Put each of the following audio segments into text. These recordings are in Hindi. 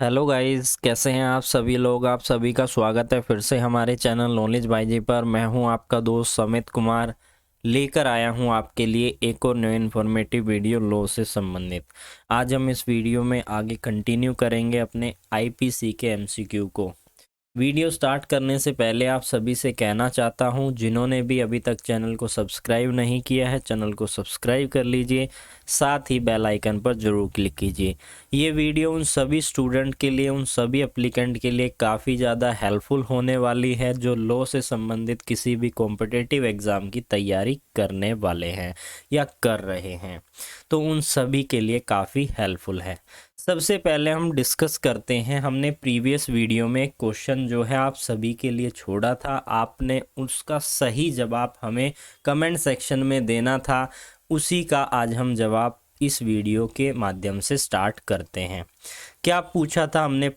हेलो गाइस, कैसे हैं आप सभी लोग। आप सभी का स्वागत है फिर से हमारे चैनल नॉलेज बाईजी पर। मैं हूं आपका दोस्त समित कुमार, लेकर आया हूं आपके लिए एक और न्यू इन्फॉर्मेटिव वीडियो लॉ से संबंधित। आज हम इस वीडियो में आगे कंटिन्यू करेंगे अपने आईपीसी के एमसीक्यू को। वीडियो स्टार्ट करने से पहले आप सभी से कहना चाहता हूं, जिन्होंने भी अभी तक चैनल को सब्सक्राइब नहीं किया है, चैनल को सब्सक्राइब कर लीजिए, साथ ही बेल आइकन पर ज़रूर क्लिक कीजिए। ये वीडियो उन सभी स्टूडेंट के लिए, उन सभी एप्लीकेंट के लिए काफ़ी ज़्यादा हेल्पफुल होने वाली है जो लॉ से संबंधित किसी भी कॉम्पिटिटिव एग्ज़ाम की तैयारी करने वाले हैं या कर रहे हैं, तो उन सभी के लिए काफ़ी हेल्पफुल है। सबसे पहले हम डिस्कस करते हैं, हमने प्रीवियस वीडियो में क्वेश्चन जो है आप सभी के लिए छोड़ा था, आपने उसका सही जवाब हमें कमेंट सेक्शन में देना था। उसी का आज हम जवाब इस वीडियो के माध्यम से स्टार्ट करते हैं। क्या पूछा था हमने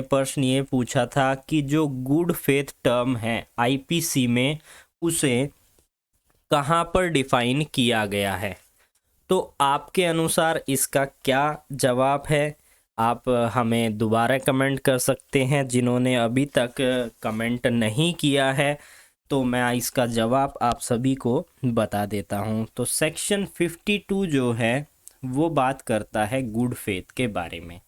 प्रश्न ये पूछा था कि जो गुड फेथ टर्म है आईपीसी में, उसे कहाँ पर डिफाइन किया गया है। तो आपके अनुसार इसका क्या जवाब है, आप हमें दोबारा कमेंट कर सकते हैं। जिन्होंने अभी तक कमेंट नहीं किया है, तो मैं इसका जवाब आप सभी को बता देता हूं। तो सेक्शन 52 जो है वो बात करता है गुड फेथ के बारे में।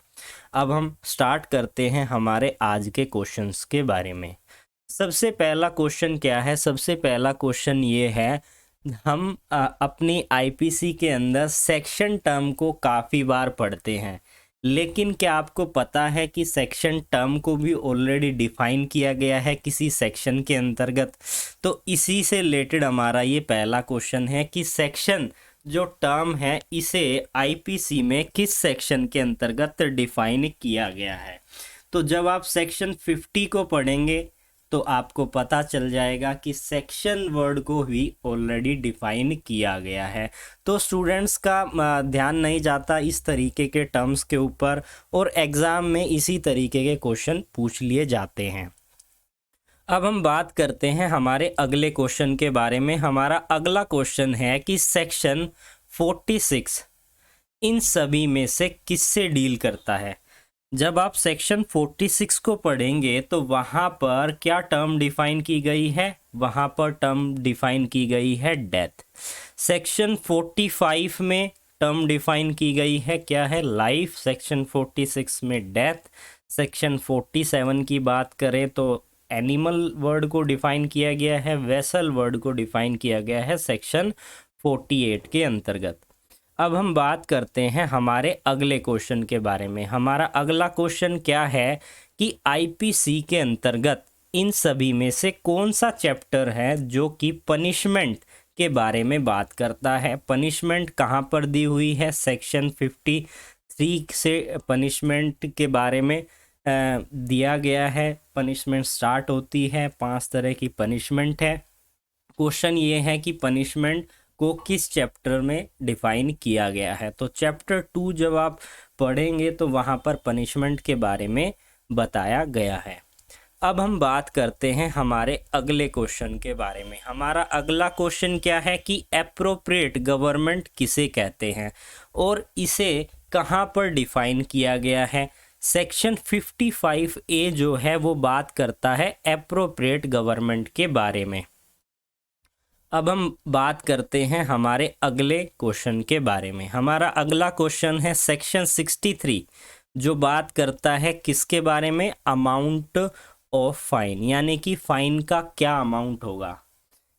अब हम स्टार्ट करते हैं हमारे आज के क्वेश्चंस के बारे में। सबसे पहला क्वेश्चन क्या है? सबसे पहला क्वेश्चन ये है, हम अपनी आईपीसी के अंदर सेक्शन टर्म को काफ़ी बार पढ़ते हैं, लेकिन क्या आपको पता है कि सेक्शन टर्म को भी ऑलरेडी डिफाइन किया गया है किसी सेक्शन के अंतर्गत? तो इसी से रिलेटेड हमारा ये पहला क्वेश्चन है कि सेक्शन जो टर्म है इसे आईपीसी में किस सेक्शन के अंतर्गत डिफाइन किया गया है। तो जब आप सेक्शन 50 को पढ़ेंगे तो आपको पता चल जाएगा कि सेक्शन वर्ड को भी ऑलरेडी डिफाइन किया गया है। तो स्टूडेंट्स का ध्यान नहीं जाता इस तरीके के टर्म्स के ऊपर, और एग्ज़ाम में इसी तरीके के क्वेश्चन पूछ लिए जाते हैं। अब हम बात करते हैं हमारे अगले क्वेश्चन के बारे में। हमारा अगला क्वेश्चन है कि सेक्शन 46 इन सभी में से किससे डील करता है। जब आप सेक्शन 46 को पढ़ेंगे तो वहाँ पर क्या टर्म डिफाइन की गई है? वहाँ पर टर्म डिफाइन की गई है डेथ। सेक्शन 45 में टर्म डिफाइन की गई है, क्या है? लाइफ। सेक्शन 46 में डेथ। सेक्शन 47 की बात करें तो एनिमल वर्ड को डिफाइन किया गया है, वेसल वर्ड को डिफाइन किया गया है सेक्शन 48 के अंतर्गत। अब हम बात करते हैं हमारे अगले क्वेश्चन के बारे में। हमारा अगला क्वेश्चन क्या है कि आईपीसी के अंतर्गत इन सभी में से कौन सा चैप्टर है जो कि पनिशमेंट के बारे में बात करता है। पनिशमेंट कहाँ पर दी हुई है? सेक्शन 53 से पनिशमेंट के बारे में दिया गया है। पनिशमेंट स्टार्ट होती है, 5 तरह की पनिशमेंट है। क्वेश्चन ये है कि पनिशमेंट को किस चैप्टर में डिफाइन किया गया है। तो चैप्टर 2 जब आप पढ़ेंगे तो वहाँ पर पनिशमेंट के बारे में बताया गया है। अब हम बात करते हैं हमारे अगले क्वेश्चन के बारे में। हमारा अगला क्वेश्चन क्या है कि एप्रोप्रिएट गवर्नमेंट किसे कहते हैं और इसे कहाँ पर डिफाइन किया गया है। सेक्शन 55A जो है वो बात करता है एप्रोप्रिएट गवर्नमेंट के बारे में। अब हम बात करते हैं हमारे अगले क्वेश्चन के बारे में। हमारा अगला क्वेश्चन है सेक्शन 63 जो बात करता है किसके बारे में? अमाउंट ऑफ फाइन, यानी कि फाइन का क्या अमाउंट होगा।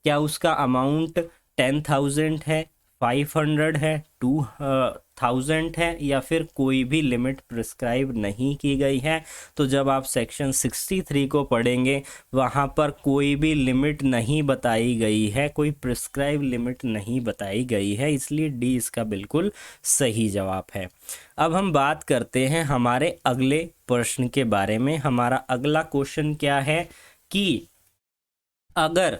क्या उसका अमाउंट 10,000 है, 500 है, 2,000 है, या फिर कोई भी लिमिट प्रिस्क्राइब नहीं की गई है। तो जब आप सेक्शन 63 को पढ़ेंगे वहाँ पर कोई भी लिमिट नहीं बताई गई है, कोई प्रिस्क्राइब लिमिट नहीं बताई गई है, इसलिए डी इसका बिल्कुल सही जवाब है। अब हम बात करते हैं हमारे अगले प्रश्न के बारे में। हमारा अगला क्वेश्चन क्या है कि अगर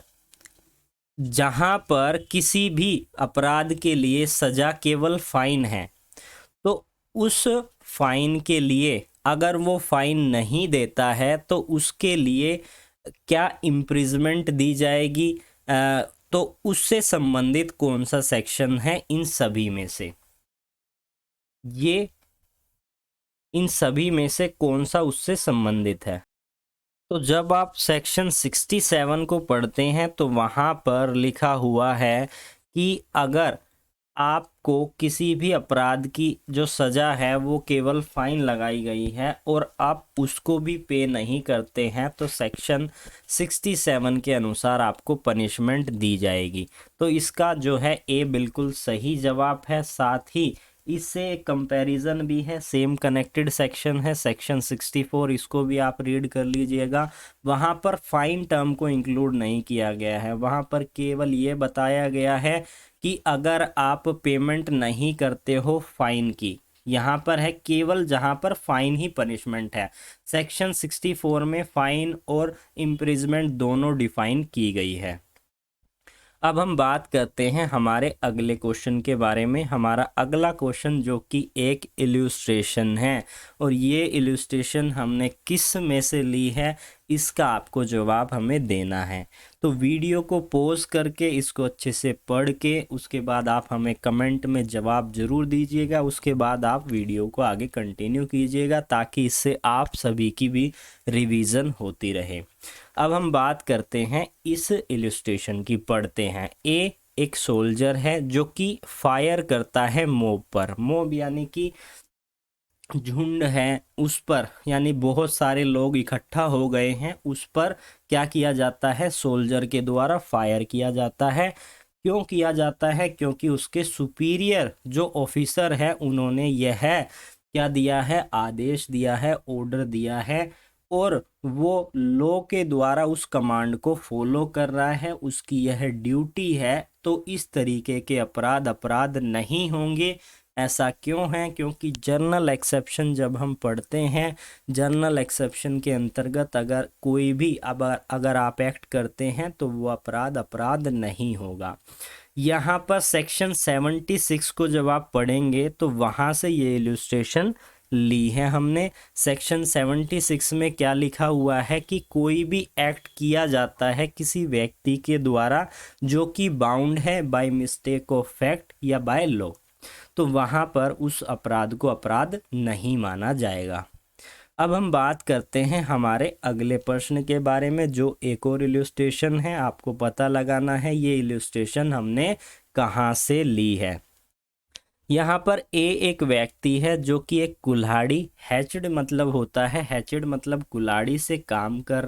जहां पर किसी भी अपराध के लिए सजा केवल फाइन है, तो उस फाइन के लिए अगर वो फाइन नहीं देता है तो उसके लिए क्या इम्प्रिजमेंट दी जाएगी। तो उससे संबंधित कौन सा सेक्शन है इन सभी में से? ये इन सभी में से कौन सा उससे संबंधित है। तो जब आप सेक्शन 67 को पढ़ते हैं तो वहाँ पर लिखा हुआ है कि अगर आपको किसी भी अपराध की जो सज़ा है वो केवल फाइन लगाई गई है और आप उसको भी पे नहीं करते हैं तो सेक्शन 67 के अनुसार आपको पनिशमेंट दी जाएगी। तो इसका जो है ए बिल्कुल सही जवाब है। साथ ही इससे एक कंपैरिजन भी है, सेम कनेक्टेड सेक्शन है सेक्शन 64, इसको भी आप रीड कर लीजिएगा। वहाँ पर फाइन टर्म को इंक्लूड नहीं किया गया है, वहाँ पर केवल ये बताया गया है कि अगर आप पेमेंट नहीं करते हो फाइन की, यहाँ पर है केवल जहाँ पर फाइन ही पनिशमेंट है। सेक्शन 64 में फाइन और इम्प्रिजमेंट दोनों डिफाइन की गई है। अब हम बात करते हैं हमारे अगले क्वेश्चन के बारे में। हमारा अगला क्वेश्चन जो कि एक इल्यूस्ट्रेशन है और ये इल्यूस्ट्रेशन हमने किस में से ली है, इसका आपको जवाब हमें देना है। तो वीडियो को पॉज करके इसको अच्छे से पढ़ के उसके बाद आप हमें कमेंट में जवाब ज़रूर दीजिएगा। उसके बाद आप वीडियो को आगे कंटिन्यू कीजिएगा ताकि इससे आप सभी की भी रिवीजन होती रहे। अब हम बात करते हैं इस इल्यूस्ट्रेशन की, पढ़ते हैं। ए एक सोल्जर है जो कि फायर करता है मॉब पर। मॉब यानी कि झुंड है, उस पर यानी बहुत सारे लोग इकट्ठा हो गए हैं, उस पर क्या किया जाता है, सोल्जर के द्वारा फायर किया जाता है। क्यों किया जाता है? क्योंकि उसके सुपीरियर जो ऑफिसर है उन्होंने यह क्या दिया है, आदेश दिया है, ऑर्डर दिया है और वो लॉ के द्वारा उस कमांड को फॉलो कर रहा है, उसकी यह ड्यूटी है। तो इस तरीके के अपराध नहीं होंगे। ऐसा क्यों है? क्योंकि जर्नल एक्सेप्शन जब हम पढ़ते हैं, जर्नल एक्सेप्शन के अंतर्गत अगर कोई भी अगर आप एक्ट करते हैं तो वो अपराध नहीं होगा। यहाँ पर सेक्शन 76 को जब आप पढ़ेंगे तो वहाँ से ये इल्यूस्ट्रेशन ली है हमने। सेक्शन 76 में क्या लिखा हुआ है कि कोई भी एक्ट किया जाता है किसी व्यक्ति के द्वारा जो कि बाउंड है बाय मिस्टेक ऑफ फैक्ट या बाय लॉ, तो वहाँ पर उस अपराध को अपराध नहीं माना जाएगा। अब हम बात करते हैं हमारे अगले प्रश्न के बारे में जो एक और इल्यूस्ट्रेशन है। आपको पता लगाना है ये इल्यूस्ट्रेशन हमने कहाँ से ली है। यहाँ पर ए एक व्यक्ति है जो कि एक कुल्हाड़ी, हैचड मतलब होता है, हैचड मतलब कुल्हाड़ी से काम कर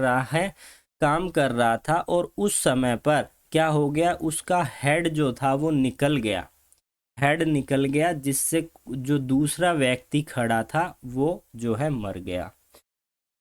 रहा था और उस समय पर क्या हो गया, उसका हेड जो था वो निकल गया, जिससे जो दूसरा व्यक्ति खड़ा था वो जो है मर गया।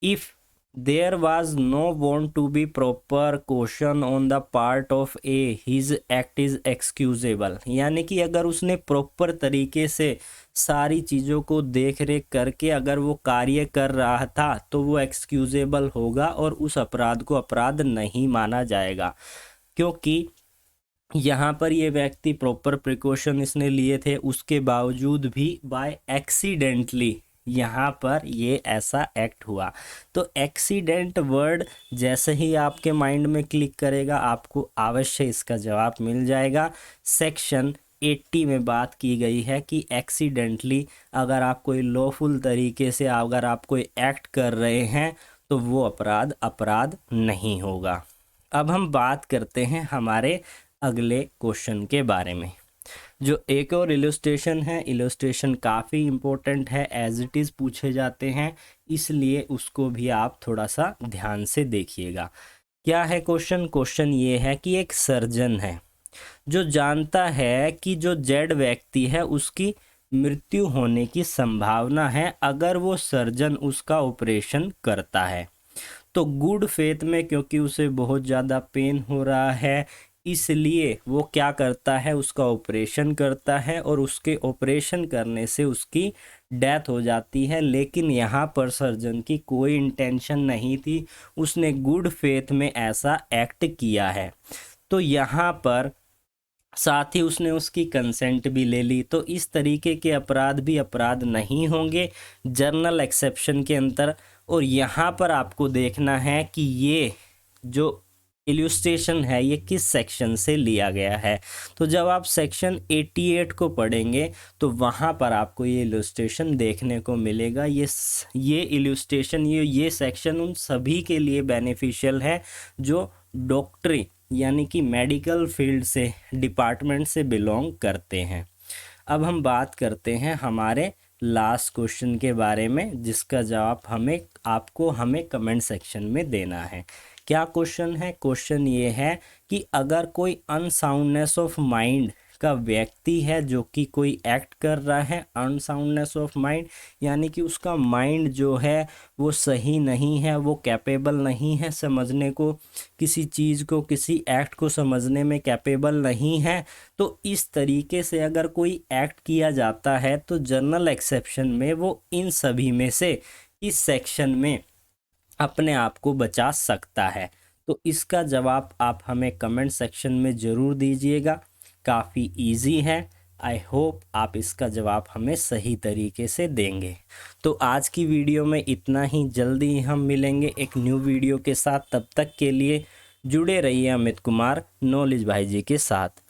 If there was no want to be proper question on the part of a, his act is excusable. यानी कि अगर उसने प्रॉपर तरीके से सारी चीज़ों को देख रेख करके अगर वो कार्य कर रहा था तो वो एक्सक्यूजेबल होगा और उस अपराध को अपराध नहीं माना जाएगा। क्योंकि यहाँ पर ये व्यक्ति प्रॉपर प्रिकॉशन इसने लिए थे, उसके बावजूद भी बाय एक्सीडेंटली यहाँ पर ये ऐसा एक्ट हुआ। तो एक्सीडेंट वर्ड जैसे ही आपके माइंड में क्लिक करेगा आपको अवश्य इसका जवाब मिल जाएगा। सेक्शन 80 में बात की गई है कि एक्सीडेंटली अगर आप कोई लॉफुल तरीके से अगर आप कोई एक्ट कर रहे हैं तो वो अपराध नहीं होगा। अब हम बात करते हैं हमारे अगले क्वेश्चन के बारे में जो एक और इल्यूस्ट्रेशन है। इल्यूस्ट्रेशन काफ़ी इम्पोर्टेंट है, एज इट इज़ पूछे जाते हैं, इसलिए उसको भी आप थोड़ा सा ध्यान से देखिएगा। क्या है क्वेश्चन ये है कि एक सर्जन है जो जानता है कि जो जेड व्यक्ति है उसकी मृत्यु होने की संभावना है अगर वो सर्जन उसका ऑपरेशन करता है। तो गुड फेथ में क्योंकि उसे बहुत ज़्यादा पेन हो रहा है इसलिए वो क्या करता है, उसका ऑपरेशन करता है और उसके ऑपरेशन करने से उसकी डेथ हो जाती है। लेकिन यहाँ पर सर्जन की कोई इंटेंशन नहीं थी, उसने गुड फेथ में ऐसा एक्ट किया है। तो यहाँ पर साथ ही उसने उसकी कंसेंट भी ले ली, तो इस तरीके के अपराध भी अपराध नहीं होंगे जर्नल एक्सेप्शन के अंतर। और यहाँ पर आपको देखना है कि ये जो इल्यूस्ट्रेशन है ये किस सेक्शन से लिया गया है। तो जब आप सेक्शन 88 को पढ़ेंगे तो वहाँ पर आपको ये इल्यूस्ट्रेशन देखने को मिलेगा। ये इल्यूस्ट्रेशन ये सेक्शन उन सभी के लिए बेनिफिशियल है जो डॉक्टरी यानी कि मेडिकल फील्ड से डिपार्टमेंट से बिलोंग करते हैं। अब हम बात करते हैं हमारे लास्ट क्वेश्चन के बारे में, जिसका जवाब हमें कमेंट सेक्शन में देना है। क्या क्वेश्चन है? क्वेश्चन ये है कि अगर कोई अनसाउंडनेस ऑफ माइंड का व्यक्ति है जो कि कोई एक्ट कर रहा है, अनसाउंडनेस ऑफ माइंड यानी कि उसका माइंड जो है वो सही नहीं है, वो कैपेबल नहीं है समझने को, किसी चीज़ को, किसी एक्ट को समझने में कैपेबल नहीं है। तो इस तरीके से अगर कोई एक्ट किया जाता है तो जनरल एक्सेप्शन में वो इन सभी में से इस सेक्शन में अपने आप को बचा सकता है। तो इसका जवाब आप हमें कमेंट सेक्शन में ज़रूर दीजिएगा। काफ़ी इजी है। आई होप आप इसका जवाब हमें सही तरीके से देंगे। तो आज की वीडियो में इतना ही। जल्दी ही हम मिलेंगे एक न्यू वीडियो के साथ। तब तक के लिए जुड़े रहिए अमित कुमार नॉलेज भाई जी के साथ।